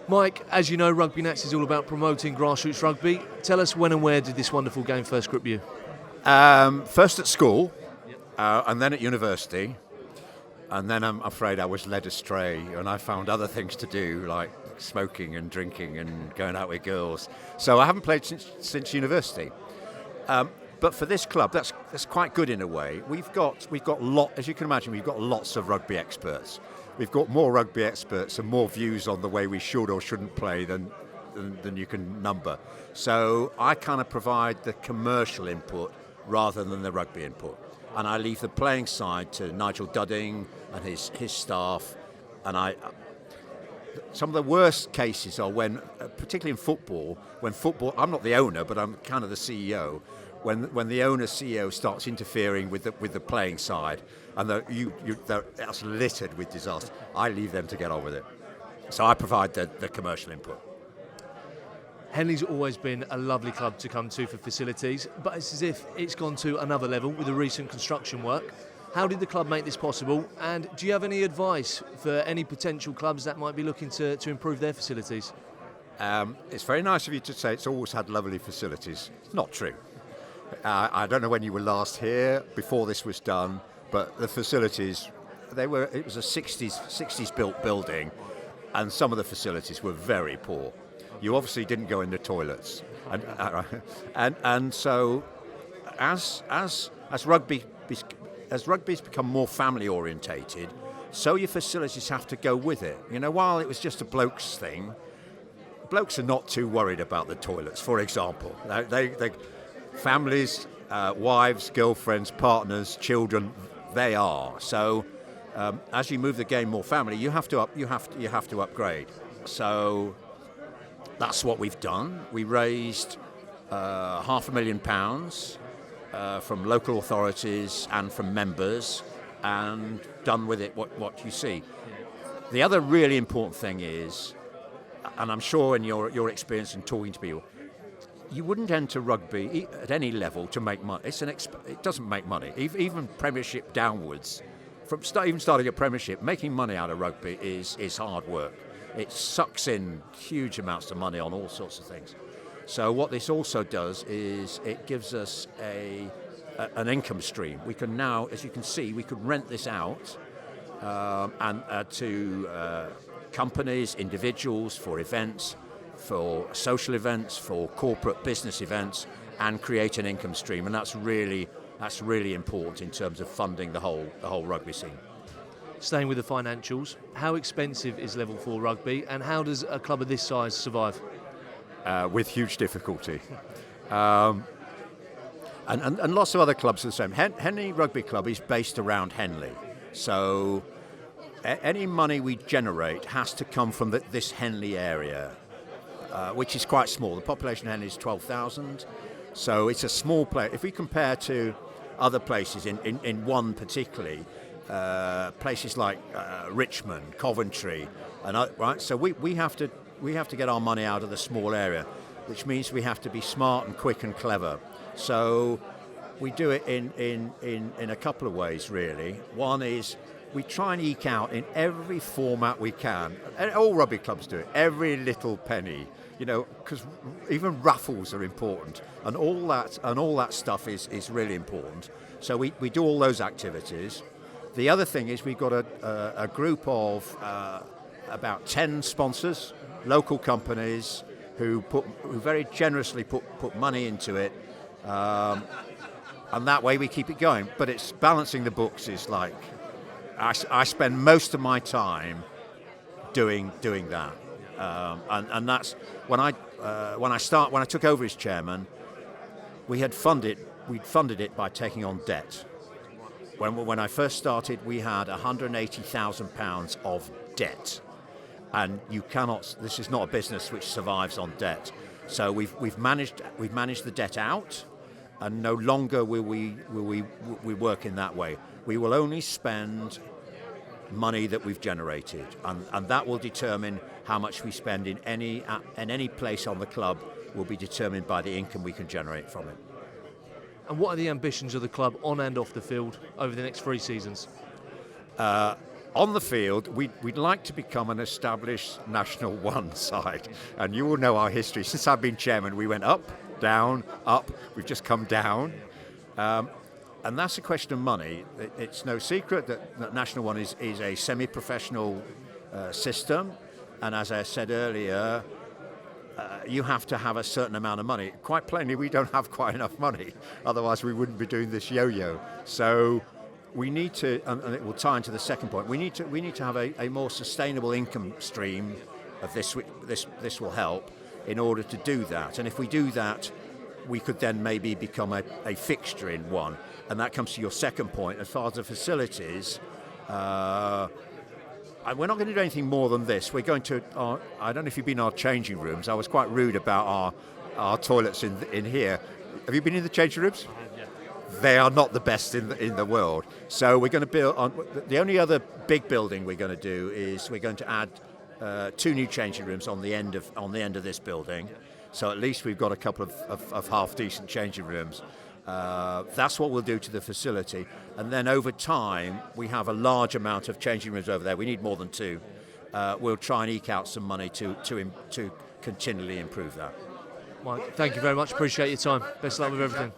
Mike, as you know, Rugby Nats is all about promoting grassroots rugby. Tell us when and where did this wonderful game first grip you? First at school, and then at university, and then I'm afraid I was led astray and I found other things to do, like smoking and drinking and going out with girls. So I haven't played since university. But for this club, that's quite good in a way. We've got as you can imagine, we've got lots of rugby experts. We've got more rugby experts and more views on the way we should or shouldn't play than you can number. So I kind of provide the commercial input rather than the rugby input. And I leave the playing side to Nigel Dudding and his staff. And some of the worst cases are when, particularly in football, I'm not the owner, but I'm kind of the CEO. When the owner CEO starts interfering with the playing side, and that's littered with disaster, I leave them to get on with it. So I provide the commercial input. Henley's always been a lovely club to come to for facilities, but it's as if it's gone to another level with the recent construction work. How did the club make this possible? And do you have any advice for any potential clubs that might be looking to improve their facilities? It's very nice of you to say it's always had lovely facilities. It's not true. I don't know when you were last here before this was done, but the facilities, it was a 60s built building, and some of the facilities were very poor. You obviously didn't go in the toilets, and so as rugby's become more family orientated, so your facilities have to go with it. You know, while it was just a blokes thing, blokes are not too worried about the toilets. For example, they families, wives, girlfriends, partners, children, they are. So as you move the game more family, you have to upgrade. So that's what we've done. We raised £500,000 from local authorities and from members, and done with it what you see. The other really important thing is, and I'm sure in your experience in talking to people, you wouldn't enter rugby at any level to make money. It doesn't make money. Even Premiership downwards, even starting at Premiership, making money out of rugby is hard work. It sucks in huge amounts of money on all sorts of things. So what this also does is it gives us an income stream. We can now, as you can see, we could rent this out to companies, individuals, for events, for social events, for corporate business events, and create an income stream. And that's really important in terms of funding the whole rugby scene. Staying with the financials, how expensive is Level 4 rugby, and how does a club of this size survive? With huge difficulty. And lots of other clubs are the same. Henley Rugby Club is based around Henley. So any money we generate has to come from this Henley area, which is quite small. The population of Henley is 12,000. So it's a small place. If we compare to other places in one particularly, places like Richmond, Coventry, right? So we have to get our money out of the small area, which means we have to be smart and quick and clever. So we do it in a couple of ways, really. One is we try and eke out in every format we can. And all rugby clubs do it. Every little penny, because even raffles are important, and all that stuff is really important. So we do all those activities. The other thing is we've got a group of about 10 sponsors, local companies who very generously put money into it, and that way we keep it going. But it's balancing the books is like I spend most of my time doing that, and that's when I took over as chairman, we'd funded it by taking on debt. When I first started, we had £180,000 of debt, and this is not a business which survives on debt. So we've managed the debt out, and no longer will we work in that way. We will only spend money that we've generated, and that will determine how much we spend in any place on the club. Will be determined by the income we can generate from it. And what are the ambitions of the club on and off the field over the next 3 seasons? On the field, we'd like to become an established National One side. And you all know our history. Since I've been chairman, we went up, down, up. We've just come down. And that's a question of money. It's no secret that National One is a semi-professional system. And as I said earlier, you have to have a certain amount of money. Quite plainly, we don't have quite enough money. Otherwise, we wouldn't be doing this yo-yo. So we need to, and it will tie into the second point, we need to have a more sustainable income stream of this will help in order to do that. And if we do that, we could then maybe become a fixture in one. And that comes to your second point. As far as the facilities, we're not going to do anything more than this. We're going to, I don't know if you've been in our changing rooms. I was quite rude about our toilets in here. Have you been in the changing rooms? They are not the best in the world. So we're going to build on. The only other big building we're going to do is we're going to add 2 new changing rooms on the end of this building. So at least we've got a couple of half decent changing rooms. That's what we'll do to the facility. And then over time, we have a large amount of changing rooms over there. We need more than 2. We'll try and eke out some money to continually improve that. Mike, thank you very much. Appreciate your time. Best of luck with everything.